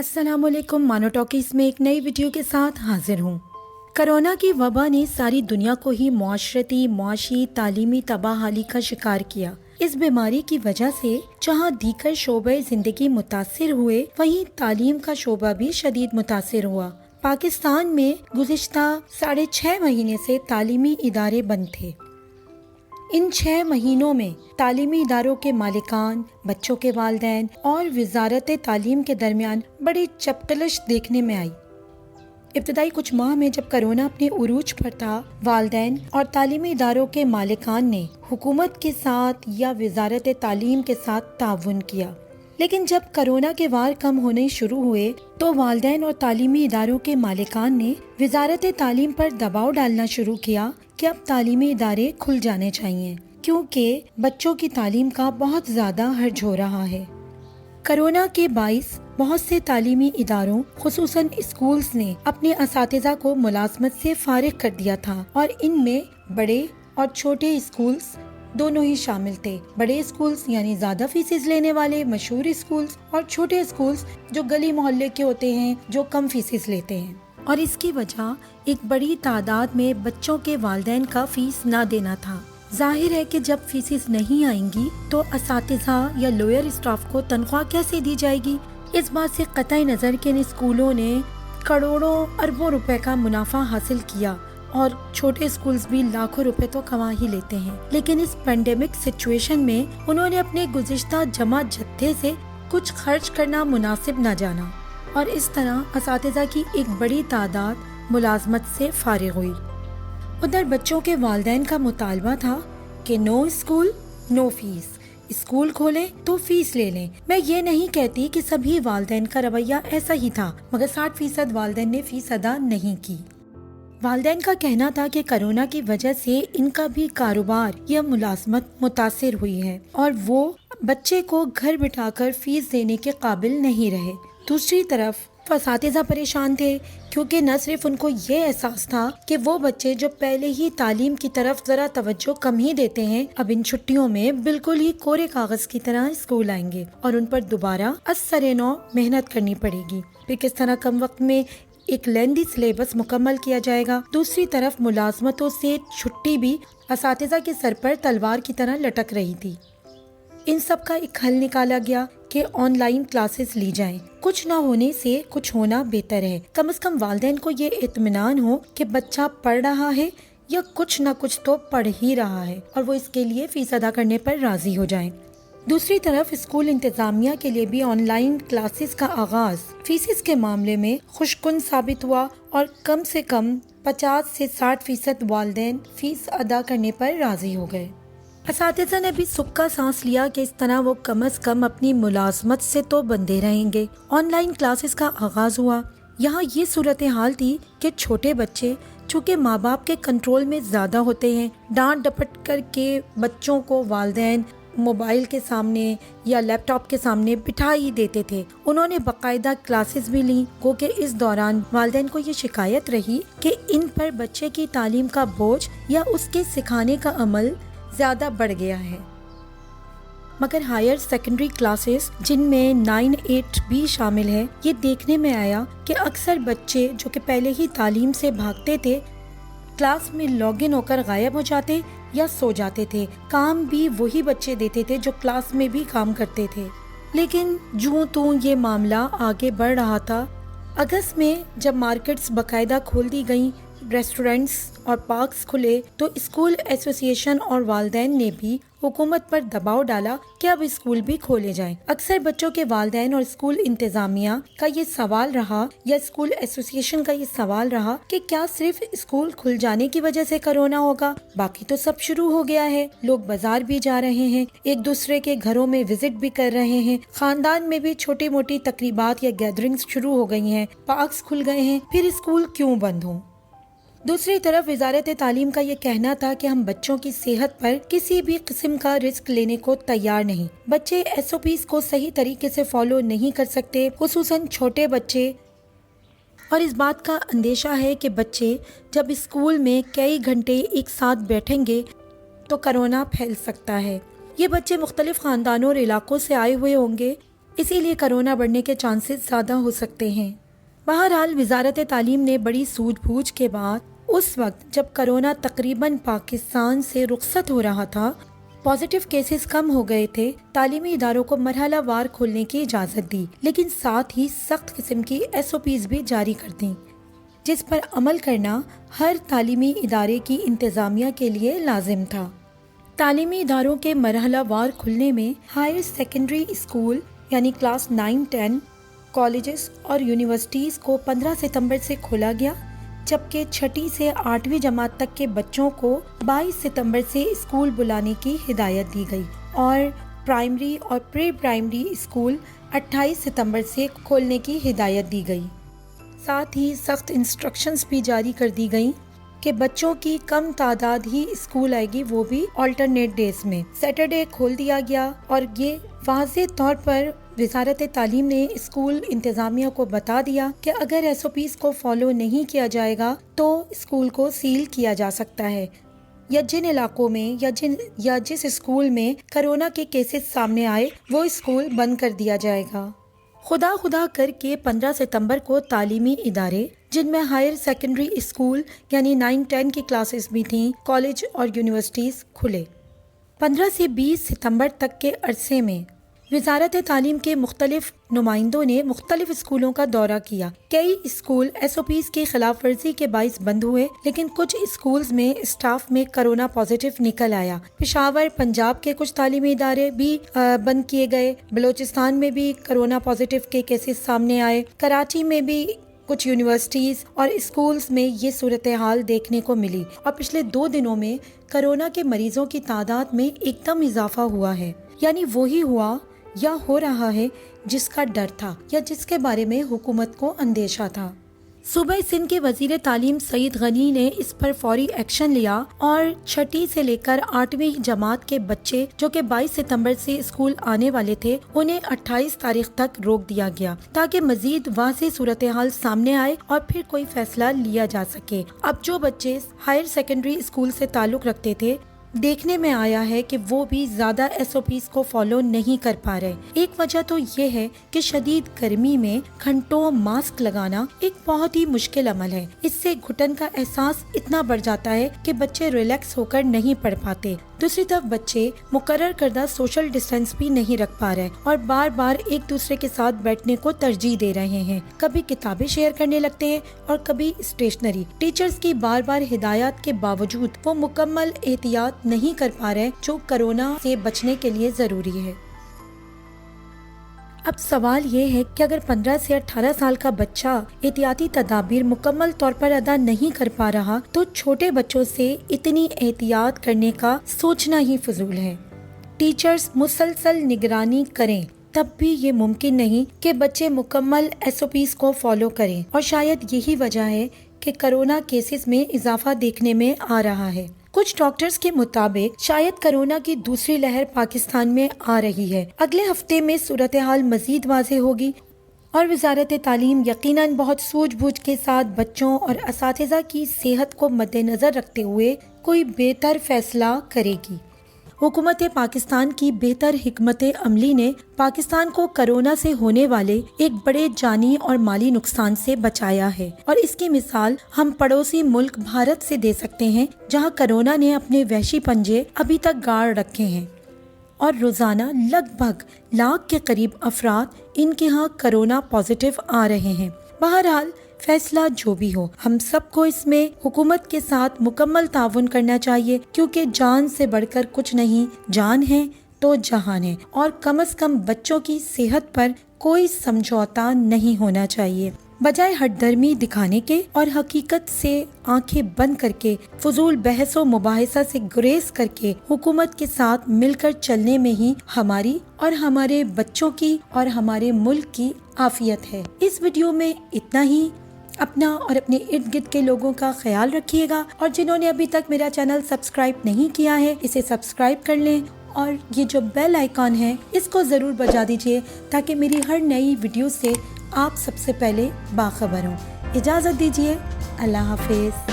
السلام علیکم، مانو ٹاکیز میں ایک نئی ویڈیو کے ساتھ حاضر ہوں۔ کرونا کی وبا نے ساری دنیا کو ہی معاشرتی، معاشی، تعلیمی تباہ کا شکار کیا۔ اس بیماری کی وجہ سے جہاں دیگر شعبے زندگی متاثر ہوئے، وہیں تعلیم کا شعبہ بھی شدید متاثر ہوا۔ پاکستان میں گزشتہ 6.5 مہینے سے تعلیمی ادارے بند تھے۔ ان 6 مہینوں میں تعلیمی اداروں کے مالکان، بچوں کے والدین اور وزارت تعلیم کے درمیان بڑی چپقلش دیکھنے میں آئی۔ ابتدائی کچھ ماہ میں جب کرونا اپنے عروج پر تھا، والدین اور تعلیمی اداروں کے مالکان نے حکومت کے ساتھ یا وزارت تعلیم کے ساتھ تعاون کیا، لیکن جب کرونا کے وار کم ہونے شروع ہوئے تو والدین اور تعلیمی اداروں کے مالکان نے وزارت تعلیم پر دباؤ ڈالنا شروع کیا کہ اب تعلیمی ادارے کھل جانے چاہیے، کیونکہ بچوں کی تعلیم کا بہت زیادہ حرج ہو رہا ہے۔ کرونا کے باعث بہت سے تعلیمی اداروں خصوصاً اسکولز نے اپنے اساتذہ کو ملازمت سے فارغ کر دیا تھا، اور ان میں بڑے اور چھوٹے اسکولز دونوں ہی شامل تھے۔ بڑے اسکولز یعنی زیادہ فیسز لینے والے مشہور اسکولز، اور چھوٹے اسکولز جو گلی محلے کے ہوتے ہیں جو کم فیسز لیتے ہیں۔ اور اس کی وجہ ایک بڑی تعداد میں بچوں کے والدین کا فیس نہ دینا تھا۔ ظاہر ہے کہ جب فیسز نہیں آئیں گی تو اساتذہ یا لوئر اسٹاف کو تنخواہ کیسے دی جائے گی؟ اس بات سے قطع نظر کہ ان اسکولوں نے کروڑوں اربوں روپے کا منافع حاصل کیا، اور چھوٹے اسکولز بھی لاکھوں روپے تو کما ہی لیتے ہیں، لیکن اس پینڈیمک سچویشن میں انہوں نے اپنے گزشتہ جمع جتھے سے کچھ خرچ کرنا مناسب نہ جانا، اور اس طرح اساتذہ کی ایک بڑی تعداد ملازمت سے فارغ ہوئی۔ ادھر بچوں کے والدین کا مطالبہ تھا کہ نو اسکول نو فیس، اسکول کھولیں تو فیس لے لیں۔ میں یہ نہیں کہتی کہ سبھی والدین کا رویہ ایسا ہی تھا، مگر 60% والدین نے فیس ادا نہیں کی۔ والدین کا کہنا تھا کہ کرونا کی وجہ سے ان کا بھی کاروبار یا ملازمت متاثر ہوئی ہے، اور وہ بچے کو گھر بٹھا کر فیس دینے کے قابل نہیں رہے۔ دوسری طرف اساتذہ پریشان تھے، کیونکہ نہ صرف ان کو یہ احساس تھا کہ وہ بچے جو پہلے ہی تعلیم کی طرف ذرا توجہ کم ہی دیتے ہیں، اب ان چھٹیوں میں بالکل ہی کورے کاغذ کی طرح اسکول آئیں گے، اور ان پر دوبارہ از سر نو محنت کرنی پڑے گی۔ پھر کس طرح کم وقت میں ایک لیندی سلیبس مکمل کیا جائے گا؟ دوسری طرف ملازمتوں سے چھٹی بھی اساتذہ کے سر پر تلوار کی طرح لٹک رہی تھی۔ ان سب کا ایک حل نکالا گیا کہ آن لائن کلاسز لی جائیں۔ کچھ نہ ہونے سے کچھ ہونا بہتر ہے۔ کم از کم والدین کو یہ اطمینان ہو کہ بچہ پڑھ رہا ہے یا کچھ نہ کچھ تو پڑھ ہی رہا ہے، اور وہ اس کے لیے فیس ادا کرنے پر راضی ہو جائیں۔ دوسری طرف اسکول انتظامیہ کے لیے بھی آن لائن کلاسز کا آغاز فیسز کے معاملے میں خوشکن ثابت ہوا، اور کم سے کم 50 سے 60% والدین فیس ادا کرنے پر راضی ہو گئے۔ اساتذہ نے بھی سکھ کا سانس لیا کہ اس طرح وہ کم از کم اپنی ملازمت سے تو بندے رہیں گے۔ آن لائن کلاسز کا آغاز ہوا۔ یہاں یہ صورتحال تھی کہ چھوٹے بچے چونکہ ماں باپ کے کنٹرول میں زیادہ ہوتے ہیں، ڈانٹ ڈپٹ کر کے بچوں کو والدین موبائل کے سامنے یا لیپ ٹاپ کے سامنے بٹھا ہی دیتے تھے۔ انہوں نے باقاعدہ کلاسز بھی لیں، گو کہ اس دوران والدین کو یہ شکایت رہی کہ ان پر بچے کی تعلیم کا بوجھ یا اس کے سکھانے کا عمل زیادہ بڑھ گیا ہے۔ مگر ہائر سیکنڈری کلاسز جن میں 9، 8 بھی شامل ہے، یہ دیکھنے میں آیا کہ اکثر بچے جو کہ پہلے ہی تعلیم سے بھاگتے تھے، کلاس میں لاگ ان ہو کر غائب ہو جاتے یا سو جاتے تھے۔ کام بھی وہی بچے دیتے تھے جو کلاس میں بھی کام کرتے تھے۔ لیکن جوں توں یہ معاملہ آگے بڑھ رہا تھا، اگست میں جب مارکیٹس باقاعدہ کھول دی گئیں، ریسٹورنٹس اور پارکس کھلے، تو اسکول ایسوسی ایشن اور والدین نے بھی حکومت پر دباؤ ڈالا کہ اب اسکول بھی کھولے جائیں۔ اکثر بچوں کے والدین اور اسکول انتظامیہ کا یہ سوال رہا، یا اسکول ایسوسی ایشن کا یہ سوال رہا کہ کیا صرف اسکول کھل جانے کی وجہ سے کرونا ہوگا؟ باقی تو سب شروع ہو گیا ہے، لوگ بازار بھی جا رہے ہیں، ایک دوسرے کے گھروں میں وزٹ بھی کر رہے ہیں، خاندان میں بھی چھوٹی موٹی تقریبات یا گیدرنگز شروع ہو گئی ہیں، پارکس کھل گئے ہیں، پھر اسکول کیوں بند ہوں؟ دوسری طرف وزارت تعلیم کا یہ کہنا تھا کہ ہم بچوں کی صحت پر کسی بھی قسم کا رسک لینے کو تیار نہیں۔ بچے SOPs کو صحیح طریقے سے فالو نہیں کر سکتے، خصوصاً چھوٹے بچے، اور اس بات کا اندیشہ ہے کہ بچے جب اسکول میں کئی گھنٹے ایک ساتھ بیٹھیں گے تو کرونا پھیل سکتا ہے۔ یہ بچے مختلف خاندانوں اور علاقوں سے آئے ہوئے ہوں گے، اسی لیے کرونا بڑھنے کے چانسز زیادہ ہو سکتے ہیں۔ بہرحال وزارت تعلیم نے بڑی سوجھ بوجھ کے بعد اس وقت جب کرونا تقریباً پاکستان سے رخصت ہو رہا تھا، پازیٹیو کیسز کم ہو گئے تھے، تعلیمی اداروں کو مرحلہ وار کھولنے کی اجازت دی، لیکن ساتھ ہی سخت قسم کی SOPs بھی جاری کر دیں، جس پر عمل کرنا ہر تعلیمی ادارے کی انتظامیہ کے لیے لازم تھا۔ تعلیمی اداروں کے مرحلہ وار کھلنے میں ہائر سیکنڈری اسکول یعنی کلاس 9-10 کالجز اور یونیورسٹیز کو 15 ستمبر سے کھولا گیا، جبکہ 6 سے 8ویں جماعت تک کے بچوں کو 22 ستمبر سے اسکول بلانے کی ہدایت دی گئی اور پرائمری اور پری پرائمری اسکول 28 ستمبر سے کھولنے کی ہدایت دی گئی۔ ساتھ ہی سخت انسٹرکشنز بھی جاری کر دی گئیں کہ بچوں کی کم تعداد ہی اسکول آئے گی، وہ بھی آلٹرنیٹ ڈیز میں۔ سیٹرڈے کھول دیا گیا اور یہ واضح طور پر وزارت تعلیم نے اسکول انتظامیہ کو بتا دیا کہ اگر SOPs کو فالو نہیں کیا جائے گا تو اسکول کو سیل کیا جا سکتا ہے، یا جن علاقوں میں یا جس اسکول میں کرونا کے کیسز سامنے آئے وہ اسکول بند کر دیا جائے گا۔ خدا کر کے 15 ستمبر کو تعلیمی ادارے جن میں ہائر سیکنڈری اسکول یعنی 9-10 کی کلاسز بھی تھیں، کالج اور یونیورسٹیز کھلے۔ 15 سے 20 ستمبر تک کے عرصے میں وزارت تعلیم کے مختلف نمائندوں نے مختلف اسکولوں کا دورہ کیا۔ کئی اسکول SOPs کی خلاف ورزی کے باعث بند ہوئے، لیکن کچھ اسکولز میں اسٹاف میں کرونا پازیٹیو نکل آیا۔ پشاور، پنجاب کے کچھ تعلیمی ادارے بھی بند کیے گئے۔ بلوچستان میں بھی کرونا پازیٹیو کے کیسز سامنے آئے۔ کراچی میں بھی کچھ یونیورسٹیز اور اسکولز میں یہ صورتحال دیکھنے کو ملی اور پچھلے 2 دنوں میں کرونا کے مریضوں کی تعداد میں ایک دم اضافہ ہوا ہے، یعنی وہی ہوا یا ہو رہا ہے جس کا ڈر تھا یا جس کے بارے میں حکومت کو اندیشہ تھا۔ صوبہ سندھ کے وزیر تعلیم سعید غنی نے اس پر فوری ایکشن لیا اور 6 سے لے کر 8ویں جماعت کے بچے جو کہ 22 ستمبر سے اسکول آنے والے تھے انہیں 28 تاریخ تک روک دیا گیا تاکہ مزید واضح صورتحال سامنے آئے اور پھر کوئی فیصلہ لیا جا سکے۔ اب جو بچے ہائر سیکنڈری اسکول سے تعلق رکھتے تھے، دیکھنے میں آیا ہے کہ وہ بھی زیادہ SOPs کو فالو نہیں کر پا رہے۔ ایک وجہ تو یہ ہے کہ شدید گرمی میں گھنٹوں ماسک لگانا ایک بہت ہی مشکل عمل ہے۔ اس سے گھٹن کا احساس اتنا بڑھ جاتا ہے کہ بچے ریلیکس ہو کر نہیں پڑھ پاتے۔ دوسری طرف بچے مقرر کردہ سوشل ڈسٹینس بھی نہیں رکھ پا رہے اور بار بار ایک دوسرے کے ساتھ بیٹھنے کو ترجیح دے رہے ہیں۔ کبھی کتابیں شیئر کرنے لگتے ہیں اور کبھی اسٹیشنری۔ ٹیچرز کی بار بار ہدایات کے باوجود وہ مکمل احتیاط نہیں کر پا رہے جو کرونا سے بچنے کے لیے ضروری ہے۔ اب سوال یہ ہے کہ اگر 15 سے 18 سال کا بچہ احتیاطی تدابیر مکمل طور پر ادا نہیں کر پا رہا تو چھوٹے بچوں سے اتنی احتیاط کرنے کا سوچنا ہی فضول ہے۔ ٹیچرز مسلسل نگرانی کریں تب بھی یہ ممکن نہیں کہ بچے مکمل SOPs کو فالو کریں، اور شاید یہی وجہ ہے کہ کرونا کیسز میں اضافہ دیکھنے میں آ رہا ہے۔ کچھ ڈاکٹرز کے مطابق شاید کرونا کی دوسری لہر پاکستان میں آ رہی ہے۔ اگلے ہفتے میں صورتحال مزید واضح ہوگی اور وزارت تعلیم یقیناً بہت سوجھ بوجھ کے ساتھ بچوں اور اساتذہ کی صحت کو مد نظر رکھتے ہوئے کوئی بہتر فیصلہ کرے گی۔ حکومت پاکستان کی بہتر حکمت عملی نے پاکستان کو کرونا سے ہونے والے ایک بڑے جانی اور مالی نقصان سے بچایا ہے، اور اس کی مثال ہم پڑوسی ملک بھارت سے دے سکتے ہیں، جہاں کرونا نے اپنے وحشی پنجے ابھی تک گاڑ رکھے ہیں اور روزانہ لگ بھگ 1 لاکھ کے قریب افراد ان کے ہاں کرونا پازیٹیو آ رہے ہیں۔ بہرحال فیصلہ جو بھی ہو، ہم سب کو اس میں حکومت کے ساتھ مکمل تعاون کرنا چاہیے، کیونکہ جان سے بڑھ کر کچھ نہیں، جان ہے تو جہان ہے، اور کم از کم بچوں کی صحت پر کوئی سمجھوتا نہیں ہونا چاہیے۔ بجائے ہٹ درمی دکھانے کے اور حقیقت سے آنکھیں بند کر کے فضول بحث و مباحثہ سے گریز کر کے حکومت کے ساتھ مل کر چلنے میں ہی ہماری اور ہمارے بچوں کی اور ہمارے ملک کی عافیت ہے۔ اس ویڈیو میں اتنا ہی۔ اپنا اور اپنے ارد گرد کے لوگوں کا خیال رکھیے گا، اور جنہوں نے ابھی تک میرا چینل سبسکرائب نہیں کیا ہے اسے سبسکرائب کر لیں، اور یہ جو بیل آئیکن ہے اس کو ضرور بجا دیجیے تاکہ میری ہر نئی ویڈیو سے آپ سب سے پہلے باخبر ہوں۔ اجازت دیجیے، اللہ حافظ۔